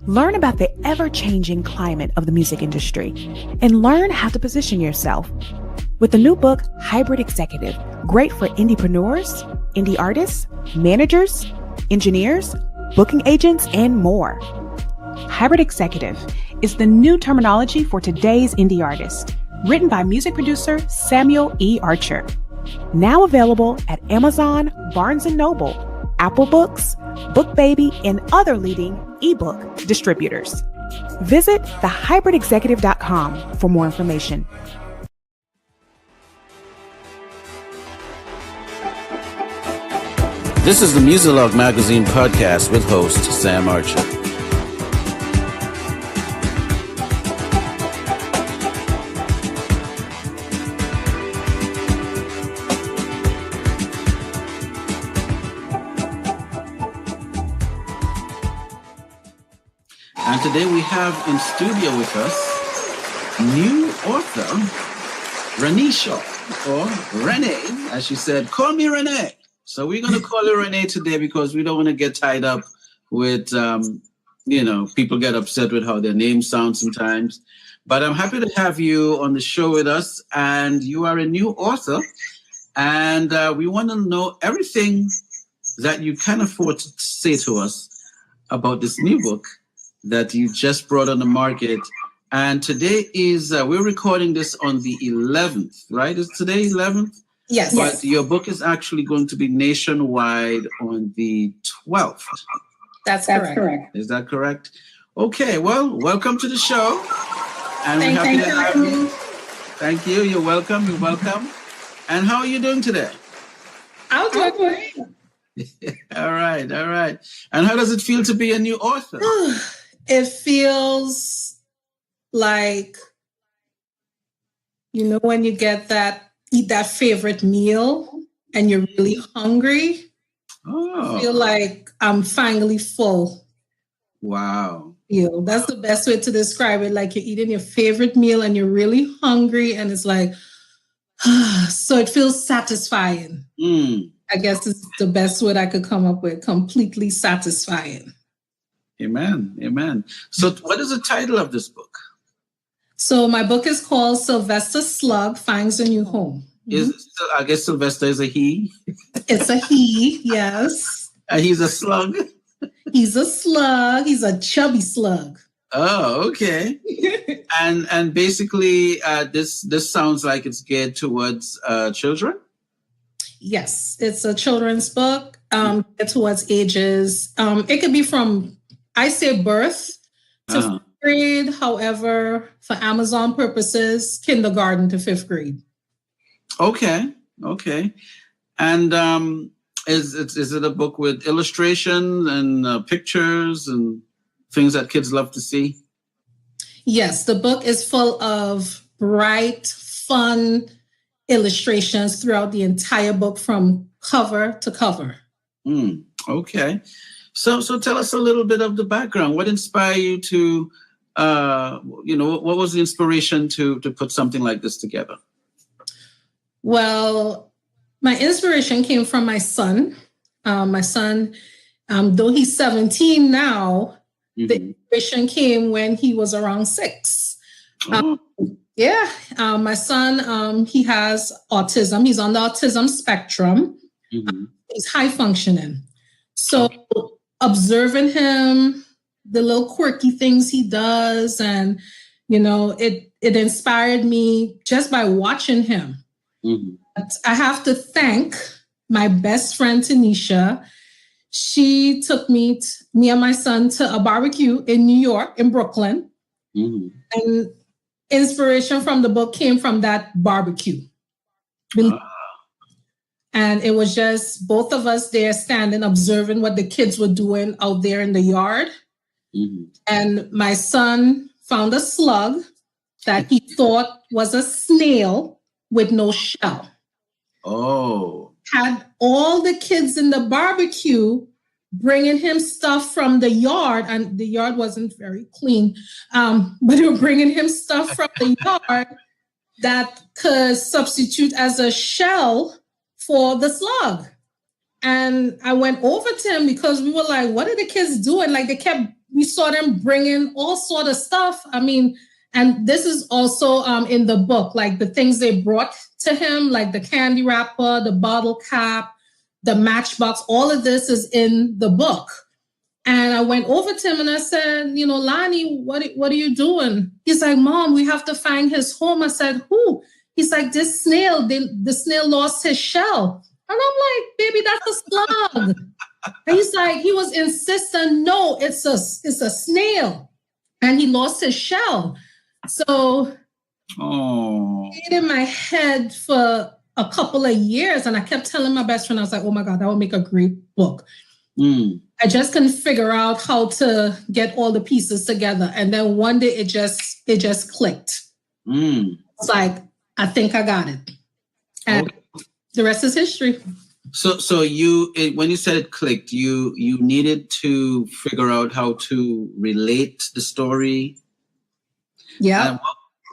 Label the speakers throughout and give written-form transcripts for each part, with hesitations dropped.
Speaker 1: Learn about the ever-changing climate of the music industry and learn how to position yourself. With the new book, Hybrid Executive, great for indiepreneurs, indie artists, managers, engineers, booking agents, and more. Hybrid Executive is the new terminology for today's indie artist, written by music producer Samuel E. Archer. Now available at Amazon, Barnes & Noble, Apple Books, BookBaby, and other leading ebook distributors. Visit thehybridexecutive.com for more information.
Speaker 2: This is the Muzilog Magazine Podcast with host Sam Archer. And today we have in studio with us new author Reneshaw, or Renee, as she said, call me Renee. So we're going to call her Renee today because we don't want to get tied up with, people get upset with how their names sound sometimes. But I'm happy to have you on the show with us. And you are a new author. And we want to know everything that you can afford to say to us about this new book that you just brought on the market. And today is, we're recording this on the 11th, right? Is today 11th?
Speaker 3: Yes.
Speaker 2: But your book is actually going to be nationwide on the 12th.
Speaker 3: That's correct.
Speaker 2: Is that correct? Okay, well, welcome to the show. And
Speaker 3: we're happy to have you.
Speaker 2: Thank you. You're welcome. You're welcome. And how are you doing today?
Speaker 3: I'm doing great.
Speaker 2: All right. And how does it feel to be a new author?
Speaker 3: It feels like, when you eat that favorite meal and you're really hungry.
Speaker 2: Oh.
Speaker 3: I feel like I'm finally full.
Speaker 2: Wow.
Speaker 3: That's the best way to describe it. Like you're eating your favorite meal and you're really hungry and it's like, so it feels satisfying. I guess it's the best word I could come up with. Completely satisfying.
Speaker 2: Amen. So what is the title of this book?
Speaker 3: So my book is called Sylvester Slug Finds a New Home.
Speaker 2: I guess Sylvester is a he.
Speaker 3: It's a he, yes.
Speaker 2: He's a slug.
Speaker 3: He's a slug. He's a chubby slug.
Speaker 2: Oh, okay. and basically, this sounds like it's geared towards children.
Speaker 3: Yes, it's a children's book. Towards ages. It could be from, I say, birth to fifth grade. However, for Amazon purposes, kindergarten to fifth grade.
Speaker 2: Okay. And is it a book with illustration and pictures and things that kids love to see?
Speaker 3: Yes, the book is full of bright, fun illustrations throughout the entire book from cover to cover.
Speaker 2: Okay. So tell us a little bit of the background. What inspired you to, what was the inspiration to put something like this together?
Speaker 3: Well, my inspiration came from my son. Though he's 17 now, the inspiration came when he was around 6. My son, he has autism. He's on the autism spectrum. He's high functioning. So observing him, the little quirky things he does, and, it inspired me just by watching him. I have to thank my best friend, Tanisha. She took me and my son to a barbecue in New York, in Brooklyn. And inspiration from the book came from that barbecue. And it was just both of us there standing, observing what the kids were doing out there in the yard. And my son found a slug that he thought was a snail with no shell. Had all the kids in the barbecue bringing him stuff from the yard, and the yard wasn't very clean, but they were bringing him stuff from the yard that could substitute as a shell for the slug. And I went over to him because we were like, what are the kids doing? Like they kept, we saw them bringing all sort of stuff. I mean, and this is also in the book, like the things they brought to him, like the candy wrapper, the bottle cap, the matchbox, all of this is in the book. And I went over to him and I said, you know, Lonnie, what are you doing? He's like, Mom, we have to find his home. I said, who? He's like, this snail, the snail lost his shell. And I'm like, baby, that's a slug. And he's like, he was insistent, no, it's a snail. And he lost his shell. So it stayed in my head for a couple of years. And I kept telling my best friend, I was like, oh my God, that would make a great book. I just couldn't figure out how to get all the pieces together. And then one day it just clicked. It's like, I think I got it. And the rest is history.
Speaker 2: So when you said it clicked, you needed to figure out how to relate the story.
Speaker 3: Yeah.
Speaker 2: And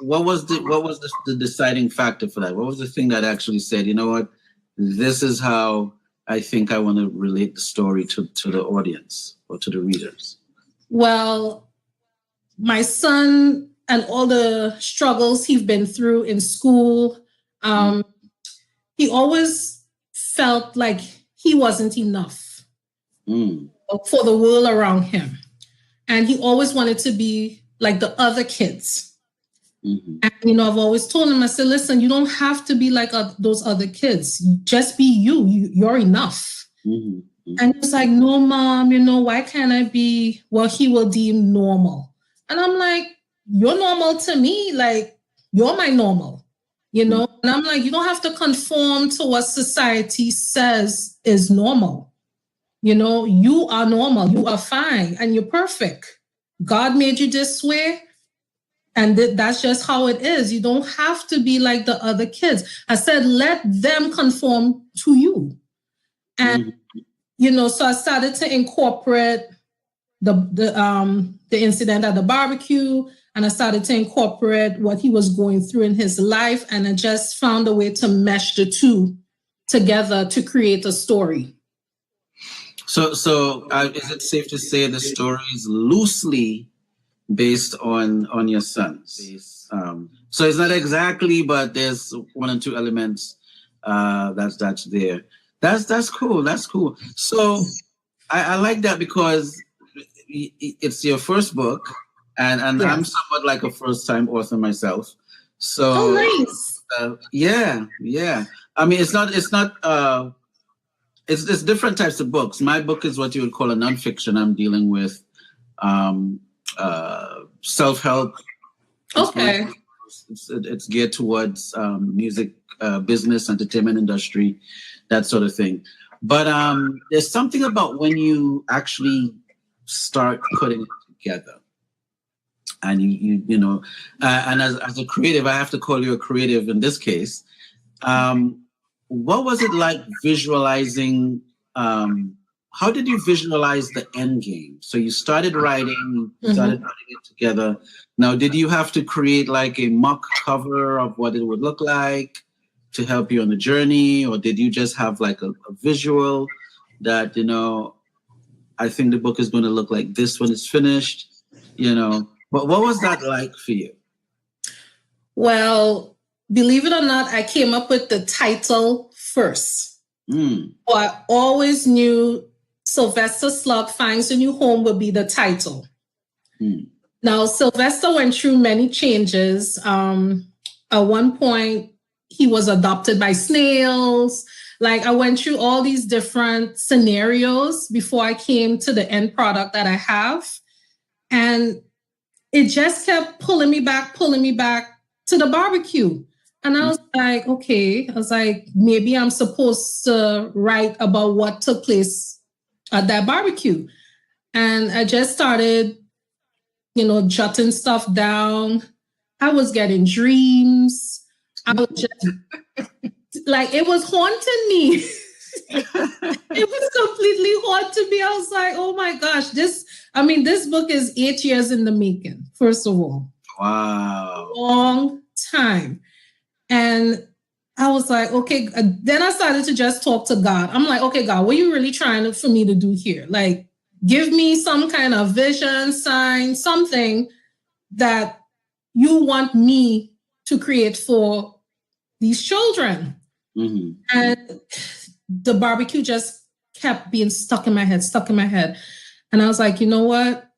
Speaker 2: what was the deciding factor for that? What was the thing that actually said, you know what, this is how I think I want to relate the story to the audience or to the readers? Well,
Speaker 3: my son and all the struggles he's been through in school, he always felt like he wasn't enough for the world around him. And he always wanted to be like the other kids. And, you know, I've always told him, I said, listen, you don't have to be like those other kids. Just be you. You're enough. And he's like, no, Mom, you know, why can't I be what he will deem normal? And I'm like, you're normal to me. Like, you're my normal, you know? And I'm like, you don't have to conform to what society says is normal. You know, you are normal. You are fine. And you're perfect. God made you this way. And that's just how it is. You don't have to be like the other kids. I said, let them conform to you. And, you know, so I started to incorporate the incident at the barbecue, and I started to incorporate what he was going through in his life. And I just found a way to mesh the two together to create a story.
Speaker 2: So is it safe to say the story is loosely based on your sons? So it's not exactly, but there's one or two elements that's there. That's cool. That's cool. So I like that because it's your first book, and yes. I'm somewhat like a first-time author myself. So
Speaker 3: nice.
Speaker 2: Yeah. I mean, it's different types of books. My book is what you would call a nonfiction. I'm dealing with self-help.
Speaker 3: Okay.
Speaker 2: It's geared towards music, business, entertainment industry, that sort of thing. But there's something about when you actually start putting it together, and you know, and as a creative, I have to call you a creative in this case. What was it like visualizing? How did you visualize the end game? So you started writing, started putting it together. Now, did you have to create like a mock cover of what it would look like to help you on the journey? Or did you just have like a visual that, you know, I think the book is going to look like this when it's finished, you know? But what was that like for you?
Speaker 3: Well, believe it or not, I came up with the title first. So I always knew Sylvester Slug Finds a New Home would be the title. Now, Sylvester went through many changes. At one point, he was adopted by snails. Like, I went through all these different scenarios before I came to the end product that I have. And it just kept pulling me back to the barbecue. And I was like, okay, maybe I'm supposed to write about what took place at that barbecue. And I just started, you know, jotting stuff down. I was getting dreams. I was just like, it was haunting me. It was completely haunting me. I was like, oh my gosh, this book is 8 years in the making, first of all.
Speaker 2: Wow.
Speaker 3: Long time. And I was like, okay. Then I started to just talk to God. I'm like, okay, God, what are you really trying for me to do here? Like, give me some kind of vision, sign, something that you want me to create for these children.
Speaker 2: Mm-hmm.
Speaker 3: And the barbecue just kept being stuck in my head. And I was like, you know what?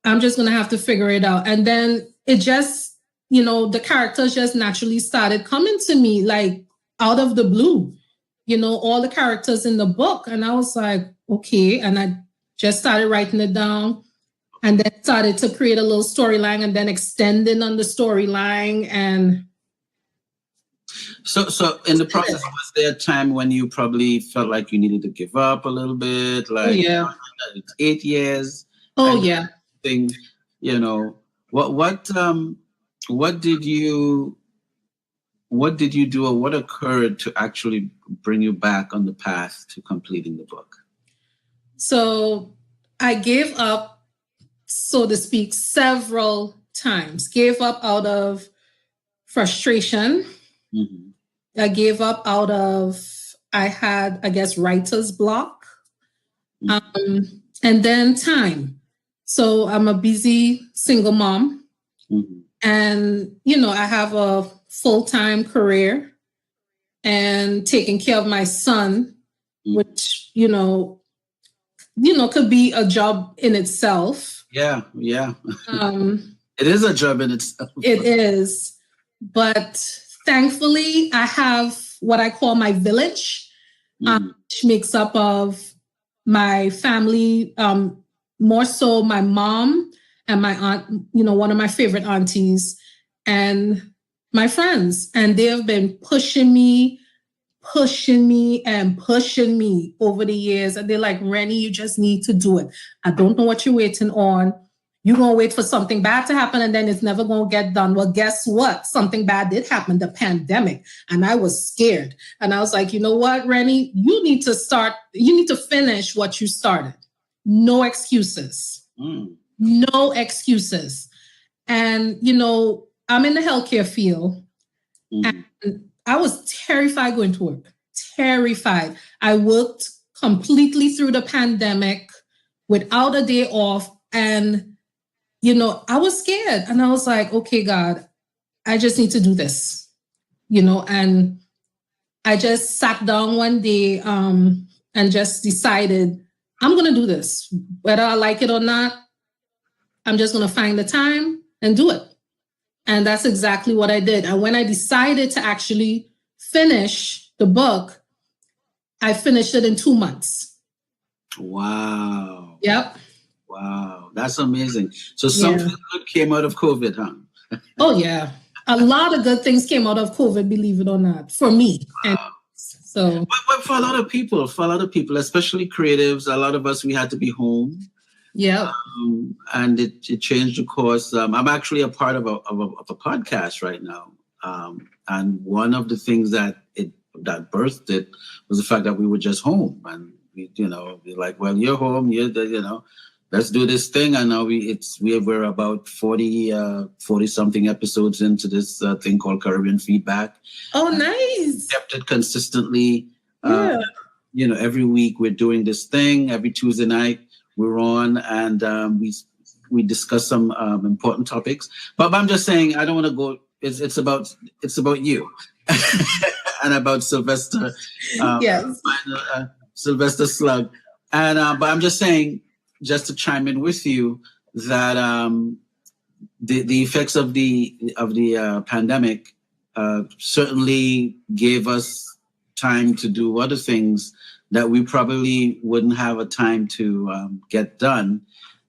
Speaker 3: I'm just going to have to figure it out. And then it just, the characters just naturally started coming to me like out of the blue, all the characters in the book. And I was like, okay. And I just started writing it down and then started to create a little storyline and then extending on the storyline. And
Speaker 2: so in the process, was there a time when you probably felt like you needed to give up a little bit? Like, 8 years.
Speaker 3: Oh, yeah.
Speaker 2: Thing, what did you do, or what occurred to actually bring you back on the path to completing the book?
Speaker 3: So I gave up, so to speak, several times. Gave up out of frustration.
Speaker 2: Mm-hmm.
Speaker 3: I gave up out of, I had, I guess, writer's block.
Speaker 2: Mm-hmm.
Speaker 3: And then time. So I'm a busy single mom.
Speaker 2: Mm-hmm.
Speaker 3: And, I have a full-time career and taking care of my son, mm-hmm. which, could be a job in itself.
Speaker 2: Yeah. It is a job in itself.
Speaker 3: It is. But thankfully, I have what I call my village, which makes up of my family, more so my mom and my aunt, one of my favorite aunties, and my friends. And they have been pushing me over the years. And they're like, Rennie, you just need to do it. I don't know what you're waiting on. You're going to wait for something bad to happen and then it's never going to get done. Well, guess what? Something bad did happen, the pandemic. And I was scared. And I was like, you know what, Rennie? You need to finish what you started. No excuses. No excuses. And, I'm in the healthcare field. And I was terrified going to work. Terrified. I worked completely through the pandemic without a day off. And, I was scared. And I was like, okay, God, I just need to do this. And I just sat down one day and just decided, I'm going to do this. Whether I like it or not, I'm just going to find the time and do it. And that's exactly what I did. And when I decided to actually finish the book, I finished it in 2 months.
Speaker 2: Wow.
Speaker 3: Yep.
Speaker 2: Wow. That's amazing. So something good came out of COVID, huh?
Speaker 3: Oh, yeah. A lot of good things came out of COVID, believe it or not, for me. Wow. And so,
Speaker 2: but for a lot of people, especially creatives, a lot of us, we had to be home.
Speaker 3: Yeah.
Speaker 2: And it changed the course. I'm actually a part of a podcast right now. And one of the things that birthed it was the fact that we were just home. And we, we're like, well, you're home, let's do this thing. And now we're about 40 something episodes into this thing called Caribbean Feedback.
Speaker 3: Oh, nice.
Speaker 2: Kept it consistently. Every week we're doing this thing. Every Tuesday night we're on, and we discuss some important topics. But I'm just saying, I don't want to go. It's about you and about Sylvester.
Speaker 3: Yes.
Speaker 2: Sylvester Slug, and but I'm just saying, just to chime in with you, that the effects of the pandemic certainly gave us time to do other things that we probably wouldn't have a time to get done.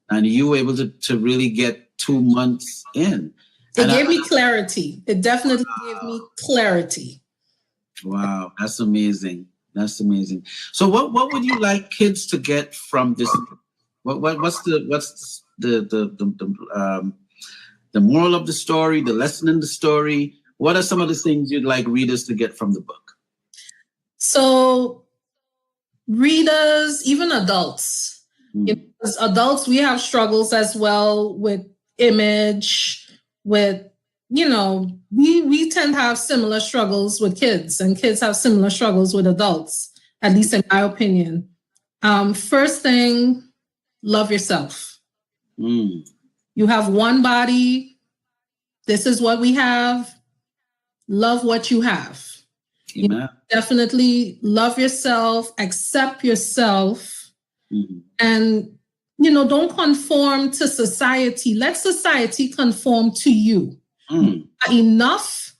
Speaker 2: And you were able to really get 2 months in.
Speaker 3: It gave me clarity. It definitely gave me clarity.
Speaker 2: Wow, that's amazing. That's amazing. So what would you like kids to get from this? What's the moral of the story, the lesson in the story? What are some of the things you'd like readers to get from the book?
Speaker 3: So readers, even adults, as adults, we have struggles as well with image, with, we tend to have similar struggles with kids, and kids have similar struggles with adults, at least in my opinion. First thing, love yourself.
Speaker 2: Mm.
Speaker 3: You have one body. This is what we have. Love what you have.
Speaker 2: Amen.
Speaker 3: Definitely love yourself, accept yourself,
Speaker 2: Mm-hmm.
Speaker 3: and, you know, don't conform to society. Let society conform to you.
Speaker 2: Mm.
Speaker 3: Enough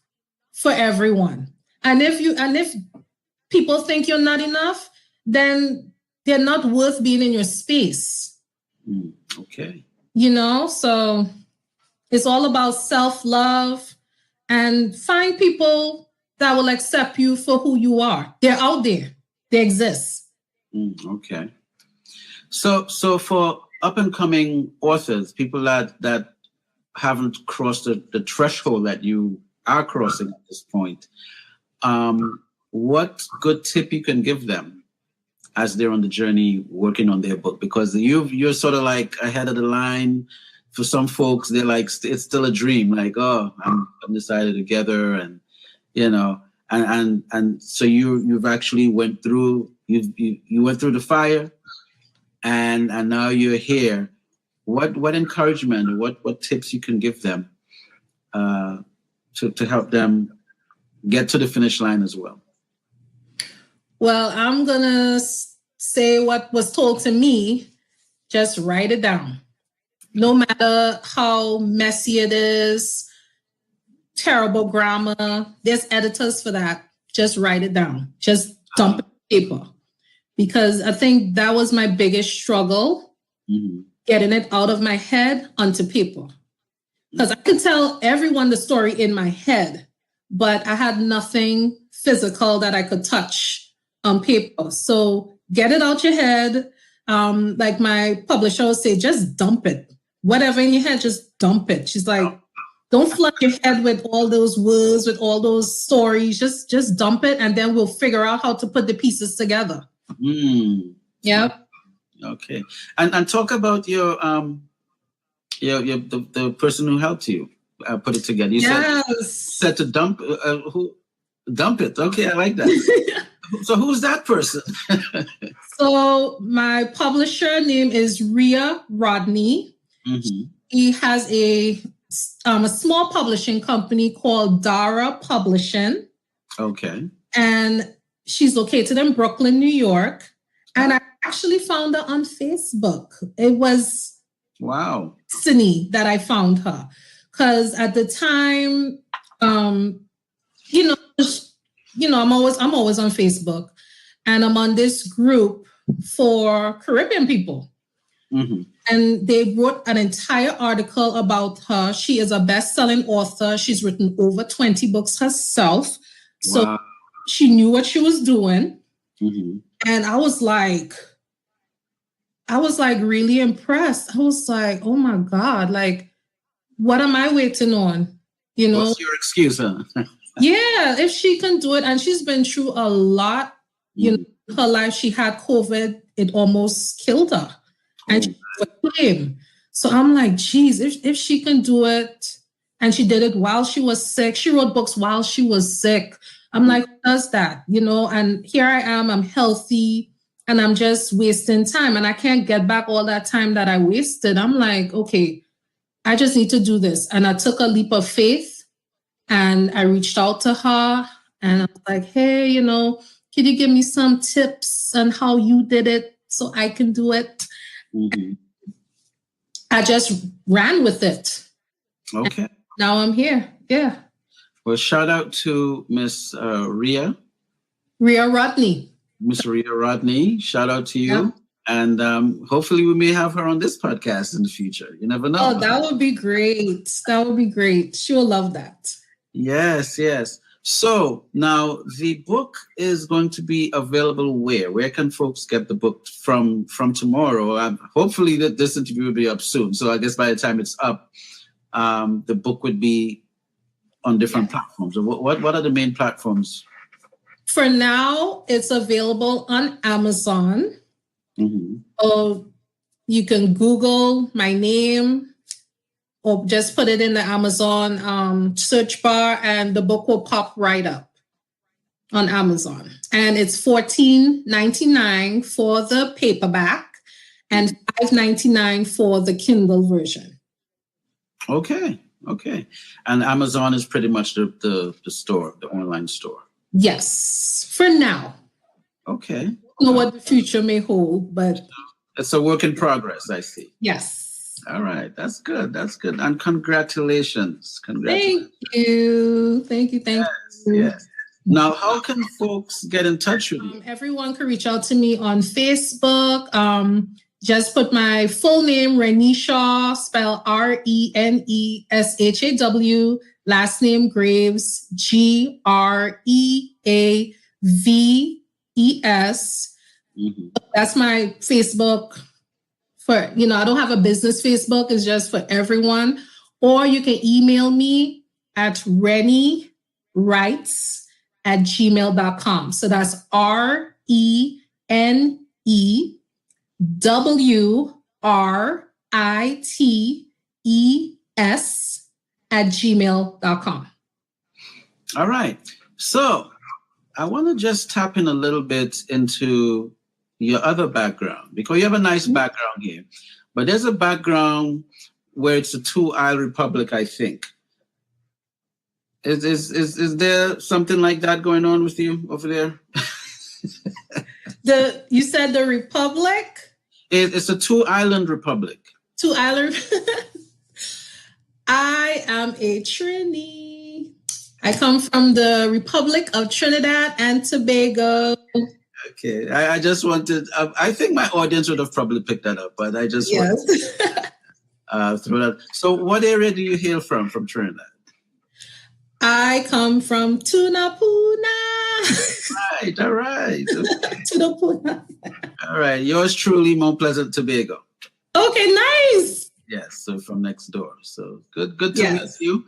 Speaker 3: for everyone. And if people think you're not enough, then they're not worth being in your space.
Speaker 2: Mm. Okay.
Speaker 3: You know, so it's all about self-love, and find people that will accept you for who you are. They're out there. They exist.
Speaker 2: Okay. So for up and coming authors, people that haven't crossed the threshold that you are crossing at this point, what good tip you can give them as they're on the journey working on their book? Because you're sort of like ahead of the line. For some folks, they're like, it's still a dream. Like, oh, I'm decided together, and you know, and so you've actually went through you went through the fire, and now you're here. What encouragement or what tips you can give them to help them get to the finish line as well?
Speaker 3: Well, I'm gonna say what was told to me. Just write it down. No matter how messy it is, terrible grammar, there's editors for that. Just write it down. Just dump it on paper. Because I think that was my biggest struggle, getting it out of my head onto paper. Because I could tell everyone the story in my head, but I had nothing physical that I could touch on paper. So get it out your head. Like my publisher would say, just dump it. Whatever in your head, just dump it. She's like, don't flood your head with all those words, with all those stories. Just dump it, and then we'll figure out how to put the pieces together. Yeah.
Speaker 2: Okay. And talk about the person who helped you put it together. You said to dump dump it. Okay, I like that. So who's that person?
Speaker 3: So my publisher name is Rhea Rodney. He has a small publishing company called Dara Publishing. Okay. And she's located in Brooklyn, New York. And I actually found her on Facebook. It was Sydney that I found her. Because at the time, I'm always on Facebook. And I'm on this group for Caribbean people. And they wrote an entire article about her. She is a best-selling author. She's written over 20 books herself. So she knew what she was doing. And I was like really impressed. I was like, oh my God, like, what am I waiting on? You know?
Speaker 2: What's your excuse, huh?
Speaker 3: Yeah, if she can do it, and she's been through a lot, you know, her life. She had COVID, it almost killed her. And she came. So I'm like, geez, if she can do it, and she did it while she was sick. She wrote books while she was sick. I'm like, who does that? You know, and here I am, I'm healthy, and I'm just wasting time, and I can't get back all that time that I wasted. I'm like, okay, I just need to do this. And I took a leap of faith, and I reached out to her, and I was like, hey, you know, can you give me some tips on how you did it so I can do it? I just ran with it.
Speaker 2: Okay.
Speaker 3: And now I'm here. Yeah.
Speaker 2: Well, shout out to Miss Rhea
Speaker 3: Rodney.
Speaker 2: Miss Rhea Rodney. Shout out to you. Yeah. And hopefully we may have her on this podcast in the future. You never know.
Speaker 3: Oh, that would be great. That would be great. She will love that.
Speaker 2: Yes. So now the book is going to be available where? Where can folks get the book from tomorrow? Hopefully this interview will be up soon. So I guess by the time it's up, the book would be on different platforms. What are the main platforms?
Speaker 3: For now, it's available on Amazon. So you can Google my name, or just put it in the Amazon search bar, and the book will pop right up on Amazon. And it's $14.99 for the paperback, and $5.99 for the Kindle version.
Speaker 2: Okay. And Amazon is pretty much the store, the online store.
Speaker 3: Yes, for now.
Speaker 2: Okay.
Speaker 3: I don't know what the future may hold, but
Speaker 2: it's a work in progress, I see.
Speaker 3: Yes.
Speaker 2: All right. That's good. And congratulations.
Speaker 3: Thank you.
Speaker 2: Yes. Now, how can folks get in touch with you?
Speaker 3: Everyone can reach out to me on Facebook. Just put my full name, Reneshaw, spell Reneshaw, last name Greaves, Greaves. That's my Facebook for, I don't have a business Facebook. It's just for everyone. Or you can email me at renewrites@gmail.com. So that's RENEWRITES@gmail.com.
Speaker 2: All right. So I want to just tap in a little bit into your other background, because you have a nice background here, but there's a background where it's a two-isle republic, I think. Is there something like that going on with you over there?
Speaker 3: You said the republic?
Speaker 2: It's a two-island republic.
Speaker 3: Two-island? I am a Trini. I come from the Republic of Trinidad and Tobago.
Speaker 2: Okay, I just wanted, I think my audience would have probably picked that up, but I just wanted to throw that. So what area do you hail from Trinidad?
Speaker 3: I come from Tunapuna.
Speaker 2: All right. Okay.
Speaker 3: Tunapuna.
Speaker 2: All right, yours truly, Mount Pleasant, Tobago.
Speaker 3: Okay, nice.
Speaker 2: Yes, so from next door. So good to meet you.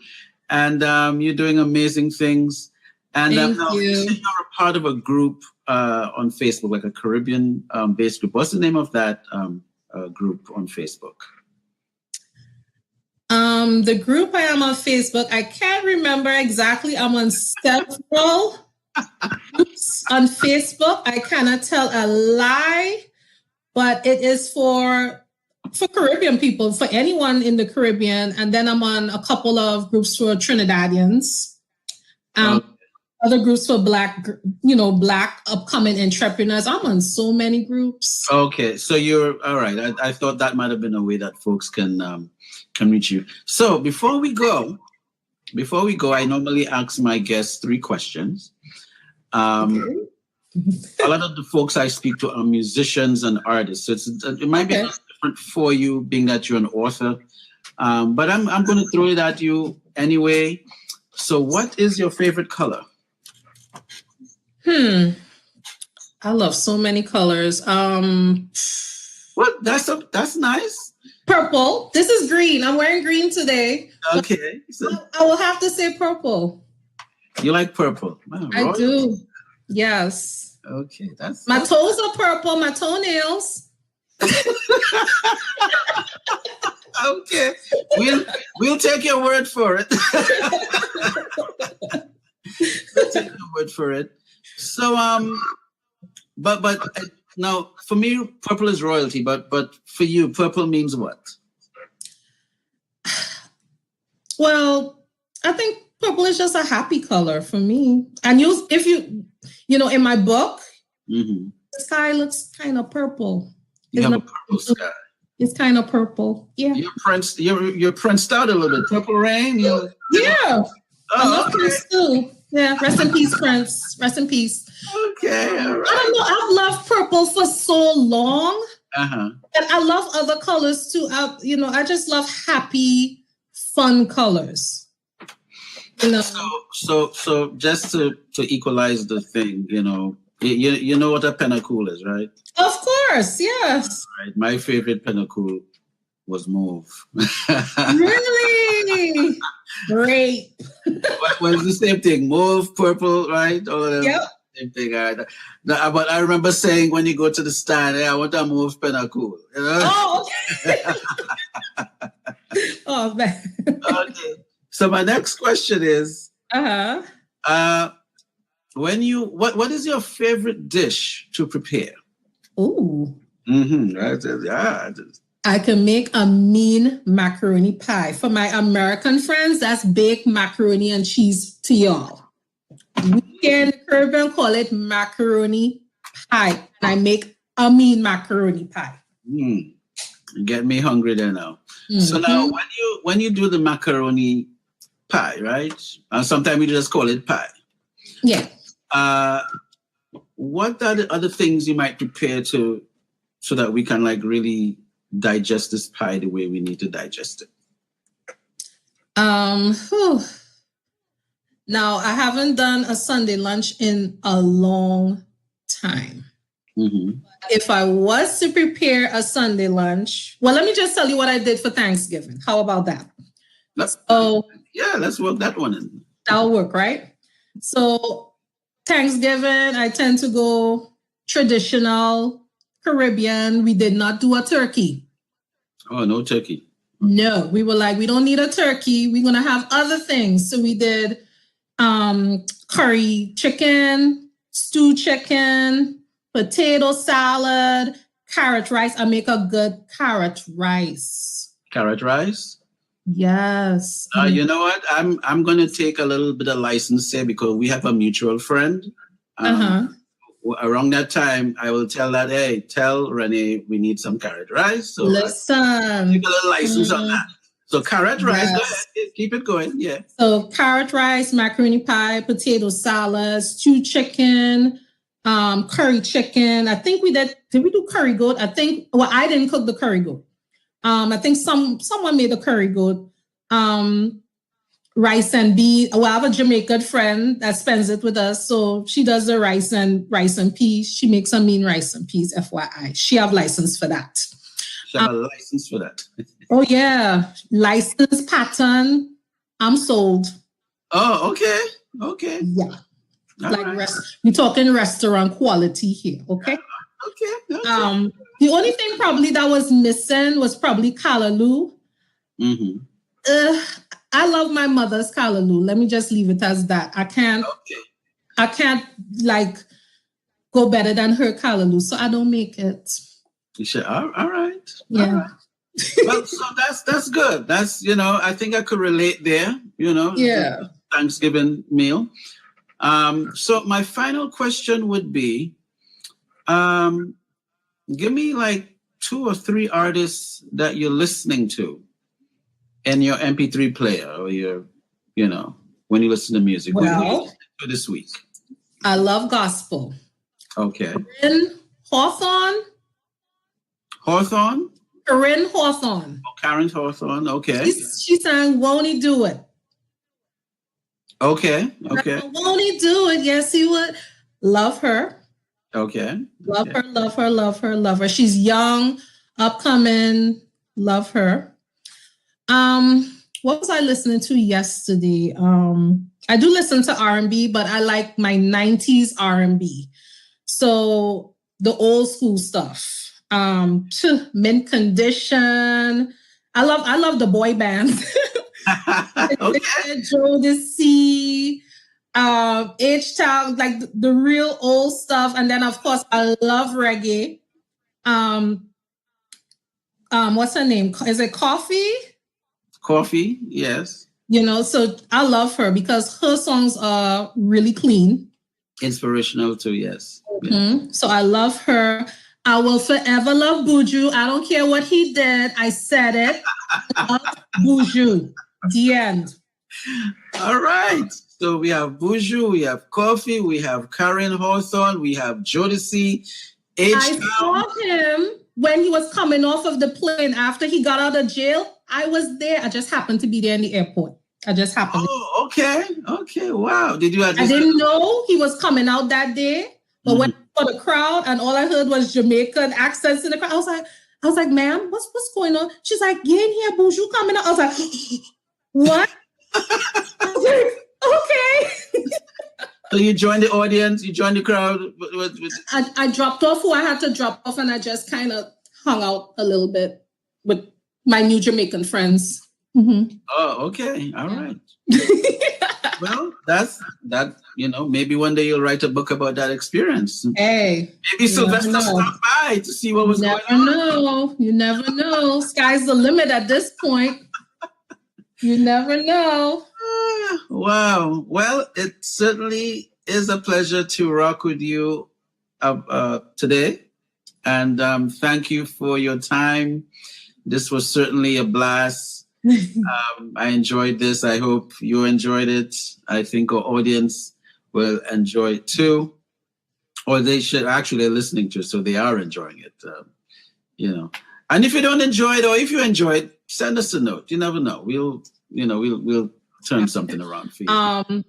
Speaker 2: And you're doing amazing things. And now you say you're a part of a group on Facebook, like a Caribbean-based group. What's the name of that group on Facebook?
Speaker 3: The group I am on Facebook, I can't remember exactly. I'm on several groups on Facebook. I cannot tell a lie, but it is for Caribbean people, for anyone in the Caribbean. And then I'm on a couple of groups for Trinidadians. Other groups for Black upcoming entrepreneurs. I'm on so many groups.
Speaker 2: Okay, so you're all right. I thought that might have been a way that folks can reach you. So before we go, I normally ask my guests 3 questions. A lot of the folks I speak to are musicians and artists, so it might be different for you, being that you're an author. But I'm going to throw it at you anyway. So, what is your favorite color?
Speaker 3: I love so many colors.
Speaker 2: Well, that's nice.
Speaker 3: Purple. This is green. I'm wearing green today.
Speaker 2: Okay. So
Speaker 3: I will have to say purple.
Speaker 2: You like purple? Wow,
Speaker 3: I do. Yes.
Speaker 2: Okay.
Speaker 3: My toes are purple. My toenails.
Speaker 2: Okay. We'll take your word for it. We'll take your word for it. So but now for me purple is royalty, but for you purple means what?
Speaker 3: Well, I think purple is just a happy color for me. And if you in my book, the sky looks kind of purple.
Speaker 2: You have a purple sky.
Speaker 3: It's kind of purple. Yeah.
Speaker 2: You're Princed out a little bit. Purple Rain.
Speaker 3: Yeah. I love Prince too. Yeah. Rest in peace, Prince. Rest in peace.
Speaker 2: Okay. All right.
Speaker 3: I don't know. I've loved purple for so long. And I love other colors too. I just love happy, fun colors.
Speaker 2: So just to equalize the thing, you know what a pennacool is, right?
Speaker 3: Of course, yes.
Speaker 2: Right. My favorite pennacool was mauve.
Speaker 3: Really? Great.
Speaker 2: Well, it's the same thing. Mauve, purple, right? All of them.
Speaker 3: Yep.
Speaker 2: Same thing. But I remember saying when you go to the stand, hey, I want a mauve pennacool. You know?
Speaker 3: Oh, okay. Oh, man.
Speaker 2: Okay. So my next question is, what is your favorite dish to prepare?
Speaker 3: Ooh. I can make a mean macaroni pie. For my American friends, that's baked macaroni and cheese to y'all. We in the Caribbean call it macaroni pie. And I make a mean macaroni pie.
Speaker 2: Get me hungry there now. So now when you do the macaroni pie, right? Sometimes we just call it pie.
Speaker 3: Yeah.
Speaker 2: What are the other things you might prepare so that we can like really digest this pie the way we need to digest it?
Speaker 3: Now, I haven't done a Sunday lunch in a long time. If I was to prepare a Sunday lunch, well, let me just tell you what I did for Thanksgiving. How about that?
Speaker 2: Let's work that one in.
Speaker 3: That'll work, right? So Thanksgiving, I tend to go traditional Caribbean. We did not do a turkey.
Speaker 2: Oh, no turkey.
Speaker 3: No, we were like, we don't need a turkey. We're going to have other things. So we did curry chicken, stew chicken, potato salad, carrot rice. I make a good carrot rice.
Speaker 2: Carrot rice?
Speaker 3: Yes.
Speaker 2: You know what? I'm going to take a little bit of license here because we have a mutual friend. Around that time, I will tell that, hey, tell Renee we need some carrot rice. So
Speaker 3: listen.
Speaker 2: Take a little license on that. So carrot rice,
Speaker 3: yes.
Speaker 2: Go ahead. Keep it going, yeah.
Speaker 3: So carrot rice, macaroni pie, potato salad, stew chicken, curry chicken. I think did we do curry goat? I didn't cook the curry goat. I think someone made the curry goat. Rice and beans. Well, I have a Jamaican friend that spends it with us. So she does the rice and peas. She makes a mean rice and peas, FYI. She have license for that.
Speaker 2: She have a license for that.
Speaker 3: Oh, yeah. License pattern. I'm sold.
Speaker 2: Oh, okay.
Speaker 3: Yeah.
Speaker 2: All right.
Speaker 3: We're talking restaurant quality here, okay?
Speaker 2: Okay.
Speaker 3: The only thing probably that was missing was probably callaloo. I love my mother's callaloo. Let me just leave it as that. I can't like go better than her callaloo, so I don't make it.
Speaker 2: You should. All right.
Speaker 3: Yeah.
Speaker 2: All right. Well, so that's good. That's I think I could relate there.
Speaker 3: Yeah.
Speaker 2: Thanksgiving meal. So my final question would be, give me like 2 or 3 artists that you're listening to in your MP3 player or your, when you listen to music.
Speaker 3: Well,
Speaker 2: what are you listening to this week?
Speaker 3: I love gospel.
Speaker 2: Okay.
Speaker 3: Corinne Hawthorne.
Speaker 2: Hawthorne?
Speaker 3: Corinne Hawthorne.
Speaker 2: Oh, Karen Hawthorne. Okay.
Speaker 3: She sang "Won't He Do It?"
Speaker 2: Okay.
Speaker 3: Won't he do it? Yes, he would. Love her.
Speaker 2: Okay.
Speaker 3: Love her. She's young, upcoming. Love her. What was I listening to yesterday? I do listen to R&B, but I like my 90s R&B. So the old school stuff. Mint Condition. I love the boy bands.
Speaker 2: Okay.
Speaker 3: Jodeci, H-Town, like the real old stuff. And then of course I love reggae. What's her name? Is it Coffee?
Speaker 2: Coffee, yes.
Speaker 3: So I love her because her songs are really clean.
Speaker 2: Inspirational too, yes.
Speaker 3: Mm-hmm. So I love her. I will forever love Buju. I don't care what he did. I said it. Love Buju. The end.
Speaker 2: All right. So we have Buju, we have Coffee, we have Karen Hawthorne, we have Jodeci.
Speaker 3: I saw him when he was coming off of the plane after he got out of jail. I was there. I just happened to be there in the airport.
Speaker 2: Oh, okay. Okay. Wow. I
Speaker 3: didn't know he was coming out that day. But when I saw the crowd and all I heard was Jamaican accents in the crowd, I was like, ma'am, what's going on? She's like, get in here, Buju coming out. I was like, what? I was like, okay.
Speaker 2: So you joined the audience, you joined the crowd.
Speaker 3: I dropped off who I had to drop off, and I just kind of hung out a little bit with my new Jamaican friends. Mm-hmm.
Speaker 2: Oh, okay. All right. Well, that's that. Maybe one day you'll write a book about that experience.
Speaker 3: Hey,
Speaker 2: maybe Sylvester stopped by to see what was going
Speaker 3: on. You never know. Sky's the limit at this point. You never know.
Speaker 2: Wow. Well, it certainly is a pleasure to rock with you today. And thank you for your time. This was certainly a blast. I enjoyed this. I hope you enjoyed it. I think our audience will enjoy it too. Or they should actually be listening to it, so they are enjoying it. And if you don't enjoy it, or if you enjoy it, send us a note. You never know. We'll turn something around for you.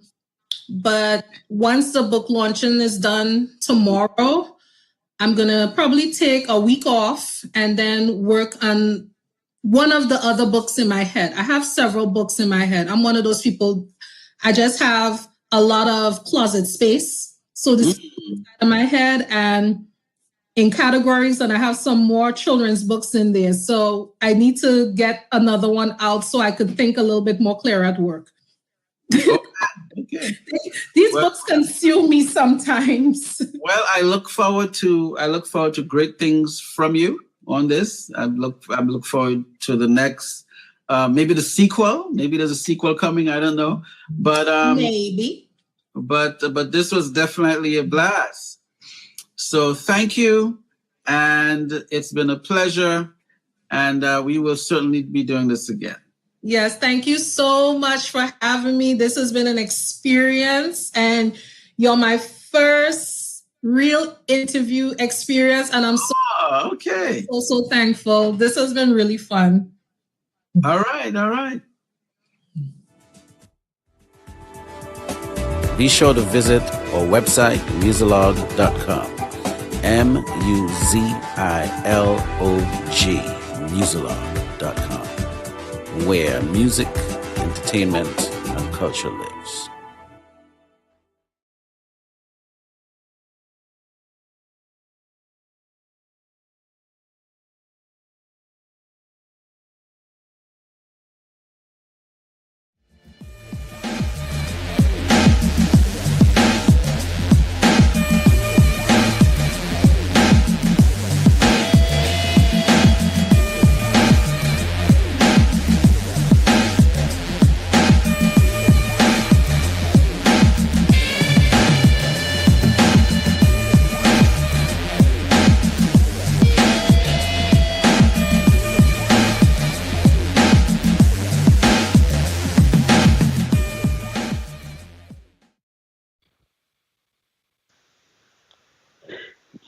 Speaker 3: But once the book launching is done tomorrow, I'm gonna probably take a week off and then work on one of the other books in my head. I have several books in my head. I'm one of those people, I just have a lot of closet space. So this is in my head and in categories, and I have some more children's books in there. So I need to get another one out so I could think a little bit more clear at work. Okay. These books consume me sometimes.
Speaker 2: Well, I look forward to great things from you on this. I look forward to the next, maybe the sequel. Maybe there's a sequel coming. I don't know, but
Speaker 3: maybe.
Speaker 2: But this was definitely a blast. So thank you, and it's been a pleasure, and we will certainly be doing this again.
Speaker 3: Yes, thank you so much for having me. This has been an experience, and you're my first real interview experience, and I'm so thankful. This has been really fun.
Speaker 2: All right.
Speaker 4: Be sure to visit our website, muzilog.com. MUZILOG, muzilog.com, where music, entertainment, and culture lives.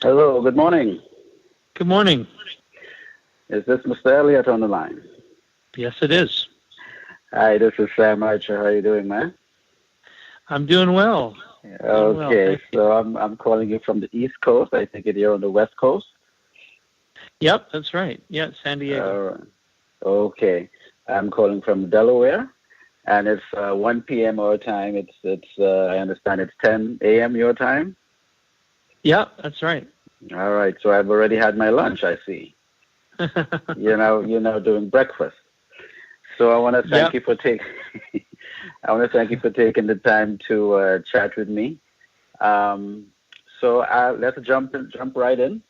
Speaker 5: Hello, good morning.
Speaker 6: Good morning.
Speaker 5: Is this Mr. Elliot on the line?
Speaker 6: Yes, it is.
Speaker 5: Hi, this is Sam Archer. How are you doing, man?
Speaker 6: I'm doing well.
Speaker 5: Okay, so I'm calling you from the East Coast. I think you're on the West Coast.
Speaker 6: Yep, that's right. Yeah, San Diego.
Speaker 5: Okay, I'm calling from Delaware, and it's 1 p.m. our time. It's I understand it's 10 a.m. your time.
Speaker 6: Yep, that's right.
Speaker 5: All right, so I've already had my lunch, I see. You're now doing breakfast. So I want to thank you for taking the time to chat with me. So let's jump right in.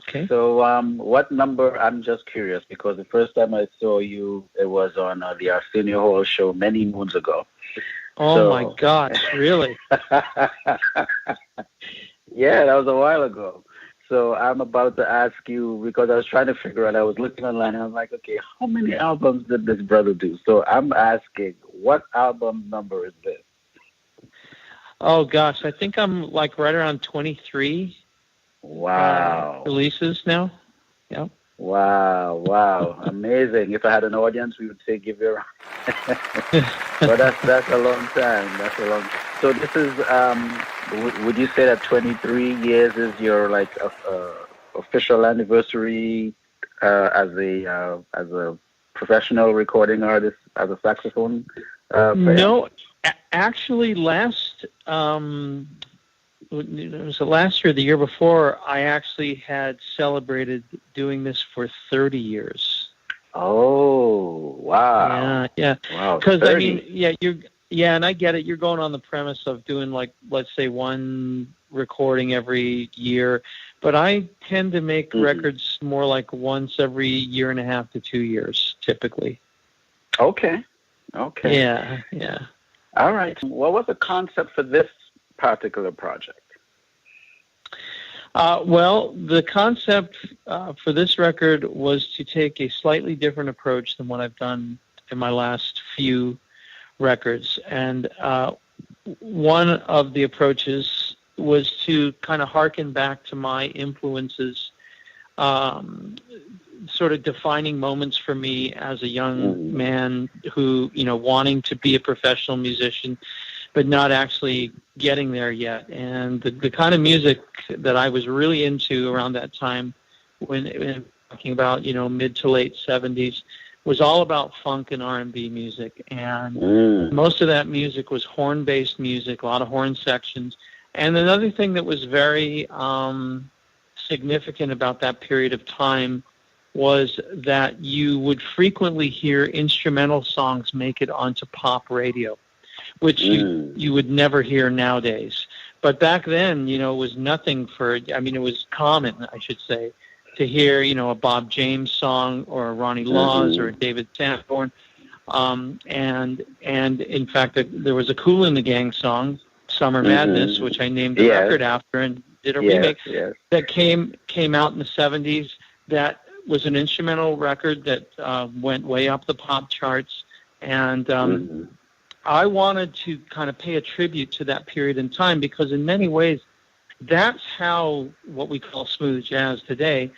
Speaker 6: Okay.
Speaker 5: So what number? I'm just curious because the first time I saw you, it was on the Arsenio Hall show many moons ago.
Speaker 6: Oh my gosh! Really?
Speaker 5: Yeah, that was a while ago. So I'm about to ask you, because I was trying to figure out, I was looking online, and I'm like, okay, how many albums did this brother do? So I'm asking, what album number is this?
Speaker 6: Oh, gosh, I think I'm like right around 23.
Speaker 5: Wow.
Speaker 6: Releases now. Yeah.
Speaker 5: Wow. Amazing. If I had an audience, we would say give you a round. But that's a long time. So this is, would you say that 23 years is your official anniversary as a professional recording artist, as a saxophone player?
Speaker 6: No, actually it was last year or the year before, I actually had celebrated doing this for 30 years.
Speaker 5: Oh, wow.
Speaker 6: Yeah.
Speaker 5: Wow.
Speaker 6: Because, Yeah, and I get it. You're going on the premise of doing, like, let's say, one recording every year, but I tend to make records more like once every year and a half to 2 years, typically.
Speaker 5: Okay.
Speaker 6: Yeah.
Speaker 5: All right. What was the concept for this particular project?
Speaker 6: Well, the concept for this record was to take a slightly different approach than what I've done in my last few records. And one of the approaches was to kind of harken back to my influences, sort of defining moments for me as a young man who, wanting to be a professional musician, but not actually getting there yet. And the kind of music that I was really into around that time, when talking about, mid to late 70s, was all about funk and R&B music. And most of that music was horn-based music, a lot of horn sections. And another thing that was very significant about that period of time was that you would frequently hear instrumental songs make it onto pop radio, which you would never hear nowadays. But back then, it was nothing it was common, I should say, to hear, a Bob James song or a Ronnie Laws or a David Sanborn. And in fact, there was a Kool and the Gang song, Summer Madness, which I named the record after and did a remake that came out in the 70s. That was an instrumental record that went way up the pop charts. And I wanted to kind of pay a tribute to that period in time, because in many ways, that's how what we call smooth jazz today,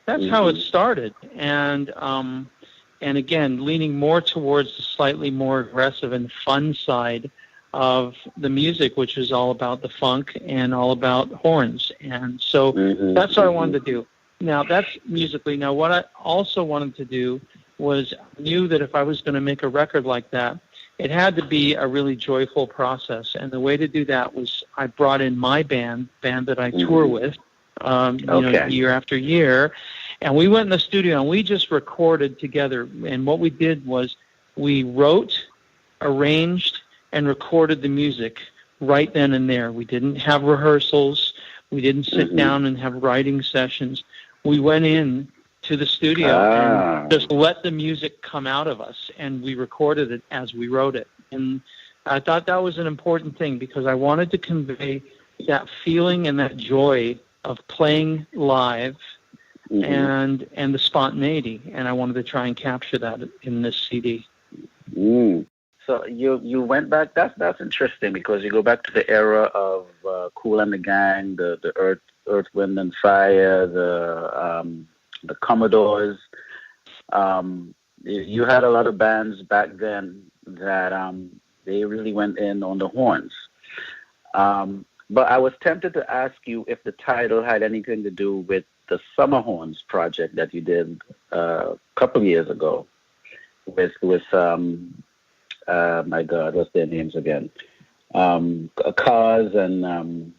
Speaker 6: that's how it started. And again, leaning more towards the slightly more aggressive and fun side of the music, which is all about the funk and all about horns. And so that's what I wanted to do. Now, that's musically. Now, what I also wanted to do was, I knew that if I was going to make a record like that, it had to be a really joyful process. And the way to do that was I brought in my band that I tour with, year after year. And we went in the studio and we just recorded together. And what we did was we wrote, arranged, and recorded the music right then and there. We didn't have rehearsals. We didn't sit down and have writing sessions. We went in to the studio and just let the music come out of us, and we recorded it as we wrote it. And I thought that was an important thing, because I wanted to convey that feeling and that joy of playing live and the spontaneity, and I wanted to try and capture that in this CD.
Speaker 5: So you went back. That's interesting, because you go back to the era of Kool and the Gang, the Earth, Wind and Fire, the Commodores. You had a lot of bands back then that they really went in on the horns. But I was tempted to ask you if the title had anything to do with the Summer Horns project that you did a couple of years ago with my God, what's their names again? Cars and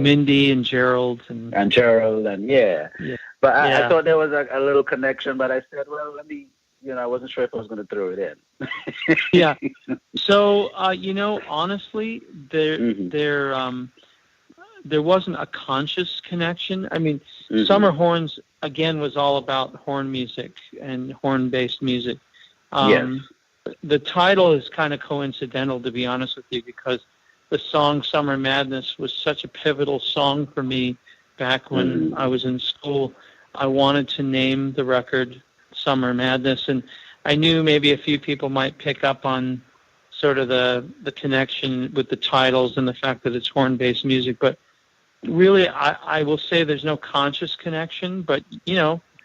Speaker 6: Mindy and Gerald and
Speaker 5: Gerald and But I thought there was a little connection, but I said, well, let me, I wasn't sure if I was going to throw it in.
Speaker 6: Yeah. So honestly, there wasn't a conscious connection. I mean, Summer Horns again was all about horn music and horn-based music. The title is kind of coincidental, to be honest with you, because the song Summer Madness was such a pivotal song for me back when I was in school. I wanted to name the record Summer Madness, and I knew maybe a few people might pick up on sort of the connection with the titles and the fact that it's horn-based music. But really, I will say there's no conscious connection, but,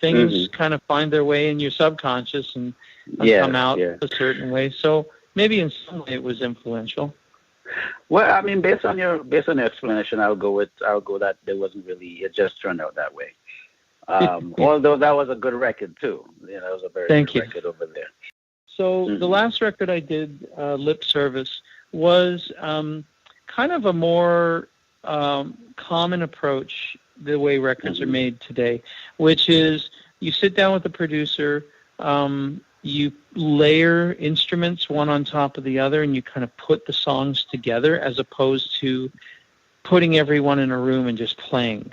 Speaker 6: things kind of find their way in your subconscious and come out a certain way. So maybe in some way it was influential.
Speaker 5: Well, I mean, based on your explanation, I'll go that there wasn't really, it just turned out that way. Although that was a good record too. That was a very good record over there.
Speaker 6: So the last record I did, Lip Service, was kind of a more common approach the way records are made today, which is you sit down with the producer, you layer instruments one on top of the other, and you kind of put the songs together as opposed to putting everyone in a room and just playing.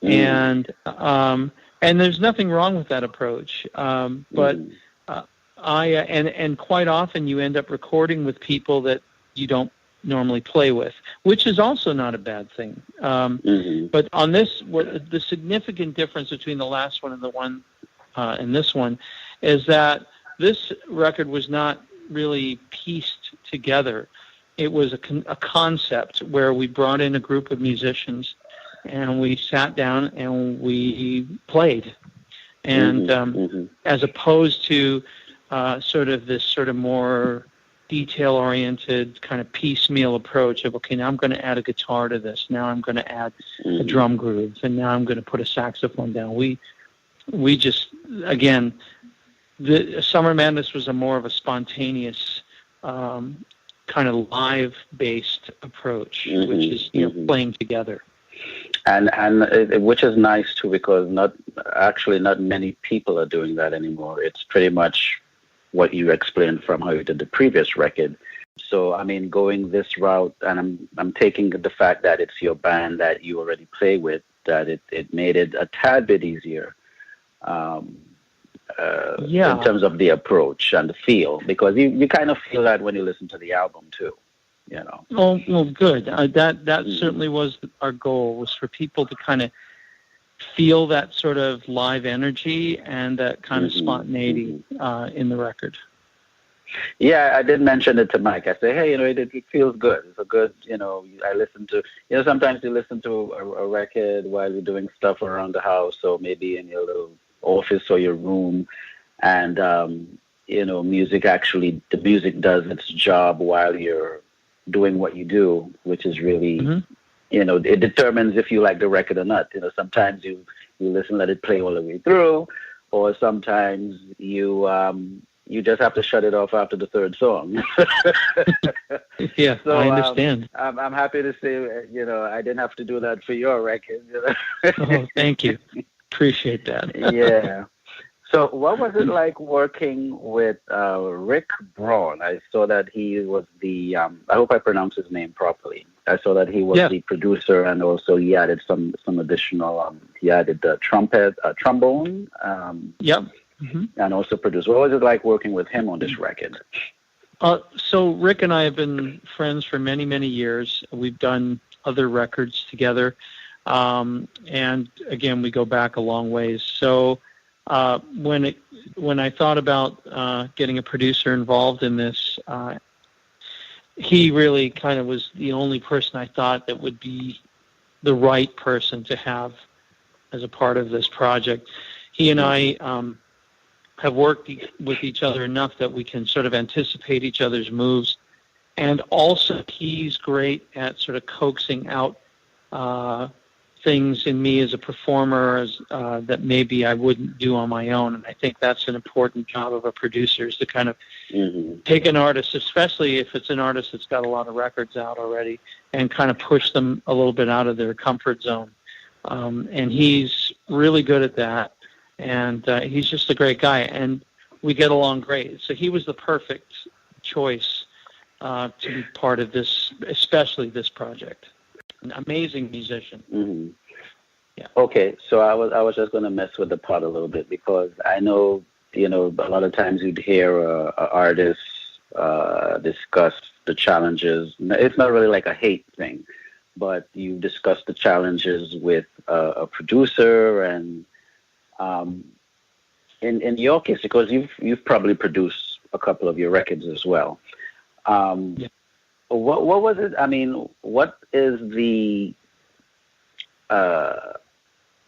Speaker 6: And there's nothing wrong with that approach. But quite often you end up recording with people that you don't normally play with, which is also not a bad thing. But on this, the significant difference between the last one and the one and this one is that this record was not really pieced together. It was a concept where we brought in a group of musicians and we sat down and we played. And as opposed to sort of more detail-oriented kind of piecemeal approach of, okay, now I'm going to add a guitar to this. Now I'm going to add a drum groove. And now I'm going to put a saxophone down. We just, again, the Summer Madness was a more of a spontaneous kind of live-based approach, which is playing together.
Speaker 5: And which is nice too, because not many people are doing that anymore. It's pretty much what you explained from how you did the previous record. So I mean, going this route, and I'm taking the fact that it's your band that you already play with, that it made it a tad bit easier. In terms of the approach and the feel, because you kind of feel that when you listen to the album too, you know.
Speaker 6: Oh, well, good. That certainly was our goal, was for people to kind of feel that sort of live energy and that kind of spontaneity in the record.
Speaker 5: Yeah, I did mention it to Mike. I say, hey, you know, it feels good. It's a good, you know, I listen to, you know, sometimes you listen to a record while you're doing stuff around the house, or maybe in your little office or your room, and you know, the music does its job while you're doing what you do, which is really, you know, it determines if you like the record or not. You know, sometimes you listen, let it play all the way through, or sometimes you just have to shut it off after the third song.
Speaker 6: Yeah,
Speaker 5: so,
Speaker 6: I understand.
Speaker 5: I'm happy to say, you know, I didn't have to do that for your record. You know?
Speaker 6: Oh, thank you. Appreciate that.
Speaker 5: Yeah. So what was it like working with Rick Braun? I saw that he was the, I hope I pronounced his name properly. I saw that he was the producer, and also he added some additional, he added the trombone. And also produced. What was it like working with him on this record?
Speaker 6: So Rick and I have been friends for many, many years. We've done other records together. And again, we go back a long ways. So when I thought about getting a producer involved in this, he really kind of was the only person I thought that would be the right person to have as a part of this project. He and I have worked with each other enough that we can sort of anticipate each other's moves. And also he's great at sort of coaxing out things in me as a performer that maybe I wouldn't do on my own. And I think that's an important job of a producer, is to kind of take an artist, especially if it's an artist that's got a lot of records out already, and kind of push them a little bit out of their comfort zone. And he's really good at that. And he's just a great guy, and we get along great. So he was the perfect choice to be part of this, especially this project. An amazing musician. Yeah. Okay, so I was just going to mess with the pot a little bit, because I know, you know, a lot of times you'd hear artists discuss the challenges. It's not really like a hate thing, but you discuss the challenges with a producer, and in your case, because you've probably produced a couple of your records as well. What was it? I mean, what is the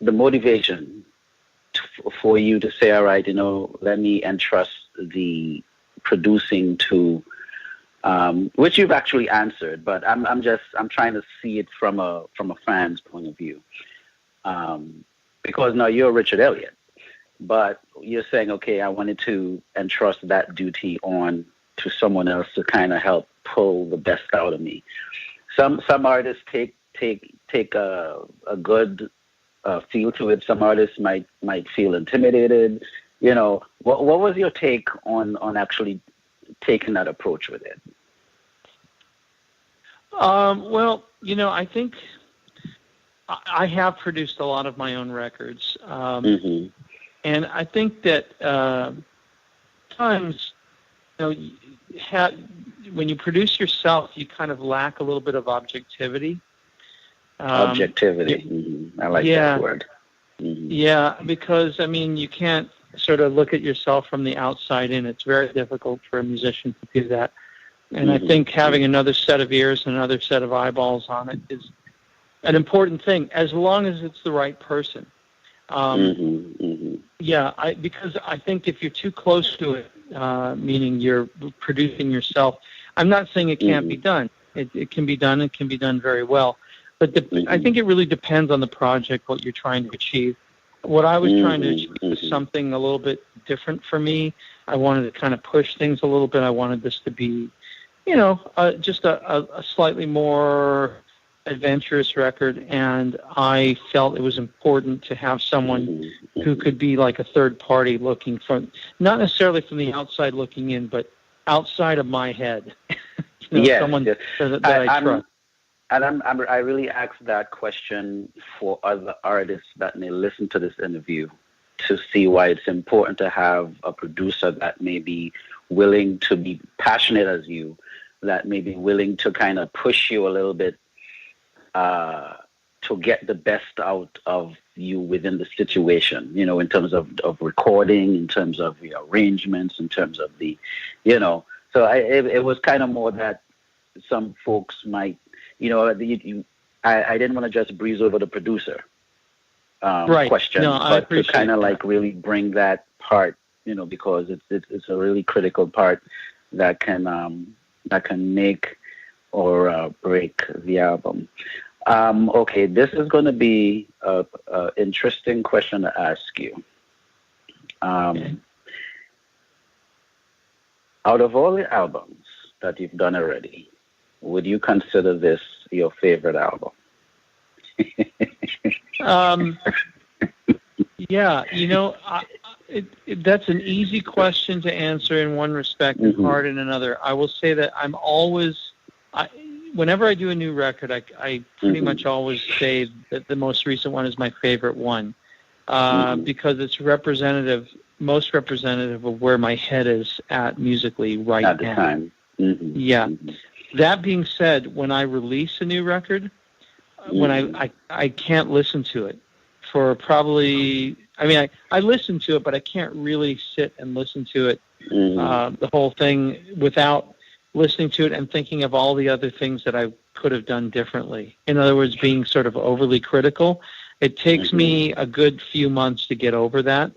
Speaker 6: motivation for you to say, all right, you know, let me entrust the producing to, which you've actually answered, but I'm trying to see it from a fan's point of view. Because now you're Richard Elliot, but you're saying, okay, I wanted to entrust that duty on to someone else to kind of help pull the best out of me. Some artists take a good feel to it. Some artists might feel intimidated.
Speaker 5: you know, what was your take on actually taking that approach with it?
Speaker 6: Well, you know, I think I have produced a lot of my own records. And I think that sometimes, you know, when you produce yourself, you kind of lack a little bit of objectivity.
Speaker 5: Objectivity. I like that word.
Speaker 6: Yeah, because, I mean, you can't sort of look at yourself from the outside in. It's very difficult for a musician to do that. And I think having another set of ears and another set of eyeballs on it is an important thing, as long as it's the right person. Yeah, because I think if you're too close to it, meaning you're producing yourself, I'm not saying it can't be done. It can be done. It can be done very well. But I think it really depends on the project, what you're trying to achieve. What I was trying to achieve was something a little bit different for me. I wanted to kind of push things a little bit. I wanted this to be, you know, just a slightly more adventurous record, and I felt it was important to have someone who could be like a third party looking from, not necessarily from the outside looking in, but outside of my head. You know, someone that I trust.
Speaker 5: And I really asked that question for other artists that may listen to this interview to see why it's important to have a producer that may be willing to be passionate as you, that may be willing to kind of push you a little bit to get the best out of you within the situation, you know, in terms of recording, in terms of the arrangements, in terms of the, you know. So it was kind of more that some folks might, you know, I didn't want to just breeze over the producer question, but to kind of like really bring that part, you know, because it's a really critical part that can make or break the album. Okay, this is going to be a interesting question to ask you. Out of all the albums that you've done already, would you consider this your favorite album?
Speaker 6: Yeah, you know, that's an easy question to answer in one respect and hard in another. I will say that I'm always, whenever I do a new record, I pretty much always say that the most recent one is my favorite one because it's most representative of where my head is at musically right now. At the time. Yeah. That being said, when I release a new record, when I can't listen to it for probably, I mean, I listen to it, but I can't really sit and listen to it, the whole thing, without listening to it and thinking of all the other things that I could have done differently. In other words, being sort of overly critical. It takes me a good few months to get over that.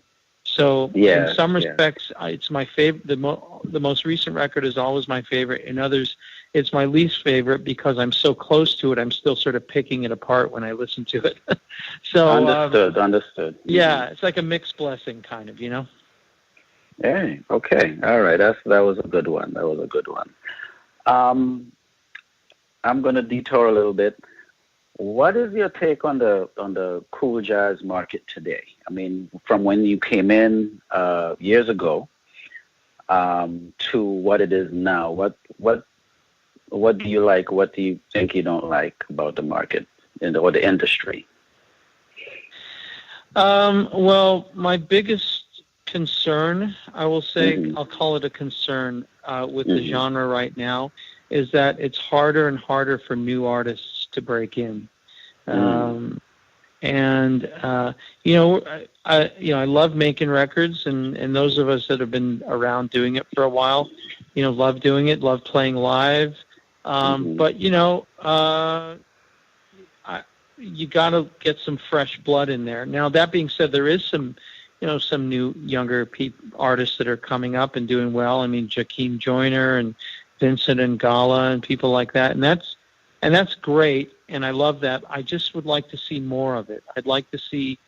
Speaker 6: So in some respects, it's my favorite. The most recent record is always my favorite. In others, it's my least favorite because I'm so close to it. I'm still sort of picking it apart when I listen to it. So
Speaker 5: understood.
Speaker 6: Yeah, it's like a mixed blessing, kind of, you know.
Speaker 5: Yeah. Okay. All right. That was a good one. I'm going to detour a little bit. What is your take on the cool jazz market today? I mean, from when you came in years ago to what it is now. What do you like? What do you think you don't like about the market or the industry?
Speaker 6: Well, my biggest concern, I will say, I'll call it a concern with the genre right now, is that it's harder and harder for new artists to break in. I love making records, and those of us that have been around doing it for a while, you know, love doing it, love playing live. But, you know, you got to get some fresh blood in there. Now, that being said, there is some new younger artists that are coming up and doing well. I mean, Joaquin Joyner and Vincent Ngala and people like that. And that's great. And I love that. I just would like to see more of it. I'd like to see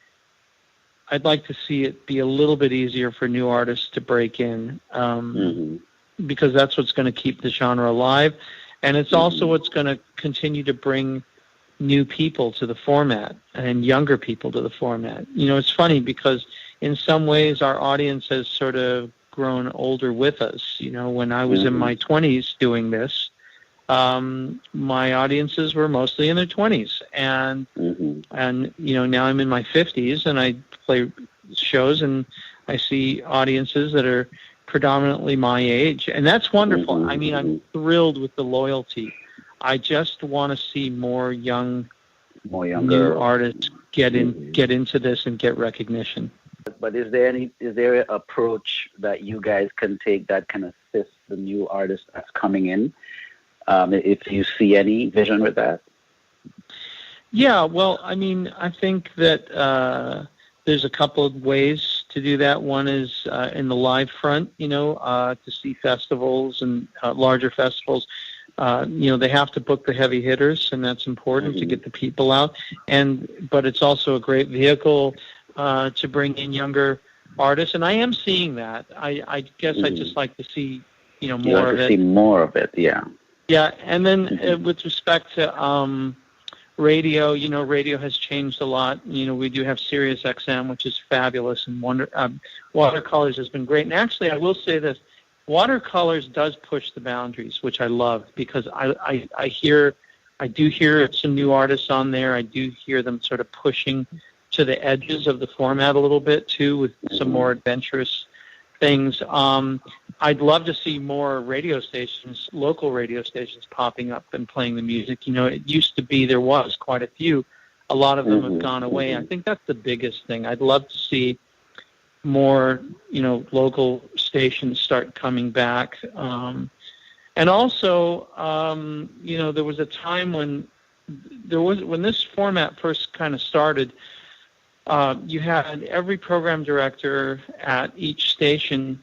Speaker 6: it be a little bit easier for new artists to break in, because that's what's going to keep the genre alive. And it's also what's going to continue to bring new people to the format and younger people to the format. You know, it's funny because in some ways our audience has sort of grown older with us. When I was in my 20s doing this, my audiences were mostly in their 20s, and now I'm in my 50s, and I play shows, and I see audiences that are predominantly my age, and that's wonderful. I mean, I'm thrilled with the loyalty. I just want to see more younger new artists get into this and get recognition.
Speaker 5: But is there an approach that you guys can take that can assist the new artist that's coming in? If you see any vision with that?
Speaker 6: Yeah, well, I mean, I think that there's a couple of ways to do that. One is in the live front, to see festivals and larger festivals. They have to book the heavy hitters, and that's important to get the people out. But it's also a great vehicle to bring in younger artists, and I am seeing that. I guess I just like to see, more of it.
Speaker 5: See more of it, yeah.
Speaker 6: Yeah, and then with respect to radio, radio has changed a lot. We do have Sirius XM, which is fabulous, and Watercolors has been great. And actually, I will say this. Watercolors does push the boundaries, which I love, because I do hear some new artists on there. I do hear them sort of pushing to the edges of the format a little bit too, with some more adventurous things. I'd love to see more radio stations, local radio stations, popping up and playing the music. It used to be there was quite a few. A lot of them have gone away. I think that's the biggest thing. I'd love to see more, local stations start coming back. And also, there was a time when this format first kind of started, you had every program director at each station,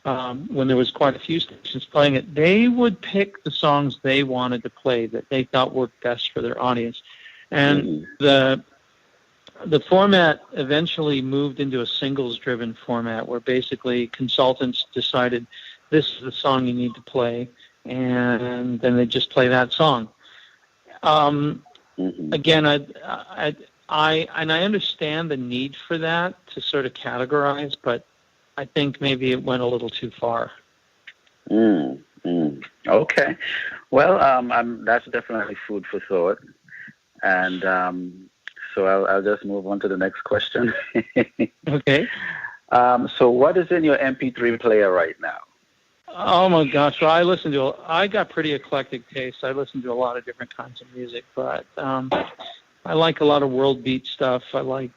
Speaker 6: when there was quite a few stations playing it, they would pick the songs they wanted to play that they thought worked best for their audience. And the format eventually moved into a singles-driven format where basically consultants decided this is the song you need to play, and then they just play that song. Again, I understand the need for that to sort of categorize, but I think maybe it went a little too far.
Speaker 5: Okay. Well, that's definitely food for thought. And so I'll just move on to the next question.
Speaker 6: Okay.
Speaker 5: So what is in your MP3 player right now?
Speaker 6: Oh my gosh! Well, I got pretty eclectic taste. I listen to a lot of different kinds of music, but I like a lot of world beat stuff. I like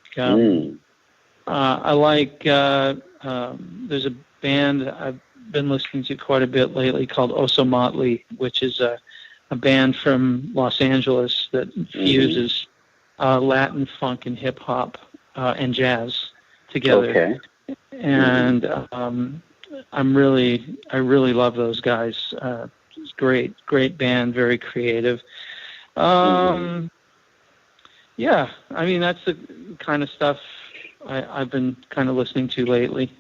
Speaker 6: there's a band I've been listening to quite a bit lately called Oso Motley, which is a band from Los Angeles that fuses Latin funk and hip hop and jazz together. Okay. And I really love those guys. It's great band, very creative. Yeah, I mean, that's the kind of stuff I've been kind of listening to lately.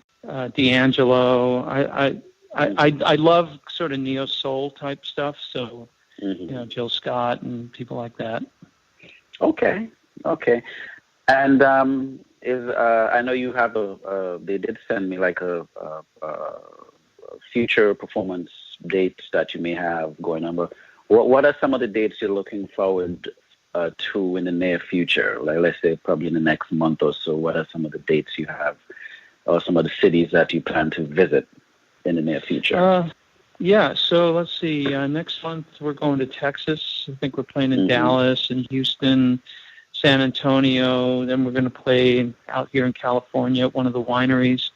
Speaker 6: D'Angelo. I love sort of neo soul type stuff. So, Jill Scott and people like that. Okay.
Speaker 5: And I know you have they did send me like a future performance dates that you may have going on. But what are some of the dates you're looking forward to in the near future? Like, let's say probably in the next month or so. What are some of the dates you have, or some of the cities that you plan to visit in the near future?
Speaker 6: Yeah, so let's see. Next month we're going to Texas. I think we're playing in Dallas and Houston, San Antonio. Then we're going to play out here in California at one of the wineries.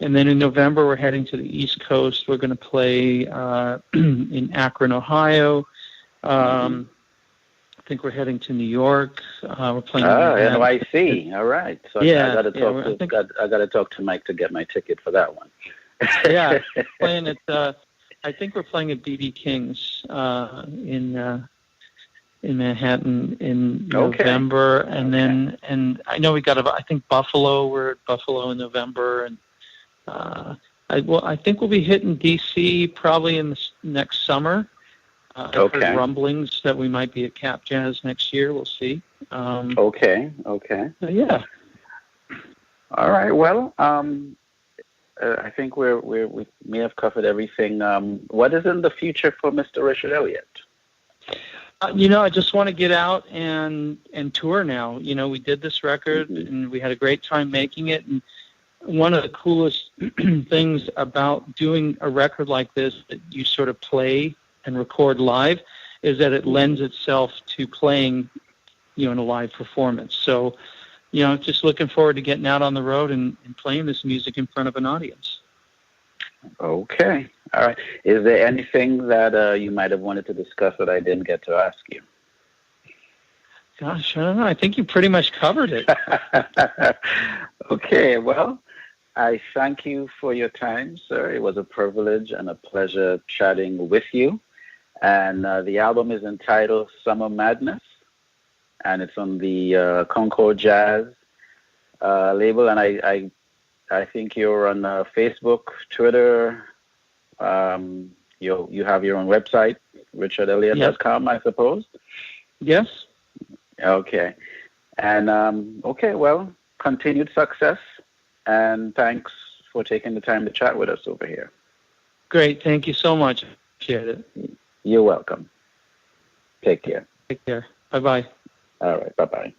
Speaker 6: And then in November we're heading to the East Coast. We're going to play in Akron, Ohio. I think we're heading to New York. We're playing.
Speaker 5: NYC. All right. So
Speaker 6: yeah,
Speaker 5: I got to talk to Mike to get my ticket for that one.
Speaker 6: Yeah, playing at. I think we're playing at BB King's in Manhattan in November, and I know we got I think Buffalo. We're at Buffalo in November, and I think we'll be hitting DC probably in the next summer. I've heard rumblings that we might be at Cap Jazz next year. We'll see.
Speaker 5: Okay.
Speaker 6: Yeah.
Speaker 5: All right. Well, I think we may have covered everything. What is in the future for Mr. Richard Elliot?
Speaker 6: I just want to get out and tour now. We did this record, and we had a great time making it. And one of the coolest things about doing a record like this that you sort of play and record live is that it lends itself to playing, in a live performance. So, just looking forward to getting out on the road and playing this music in front of an audience.
Speaker 5: Okay. All right. Is there anything that you might have wanted to discuss that I didn't get to ask you?
Speaker 6: Gosh, I don't know. I think you pretty much covered it.
Speaker 5: Okay. Well, I thank you for your time, sir. It was a privilege and a pleasure chatting with you. And the album is entitled Summer Madness, and it's on the Concord Jazz label. And I think you're on Facebook, Twitter. You have your own website, richardelliot.com, I suppose.
Speaker 6: Yes.
Speaker 5: Okay. And okay, well, continued success, and thanks for taking the time to chat with us over here.
Speaker 6: Great. Thank you so much. Appreciate it.
Speaker 5: You're welcome. Take care.
Speaker 6: Take care. Bye-bye.
Speaker 5: All right. Bye-bye.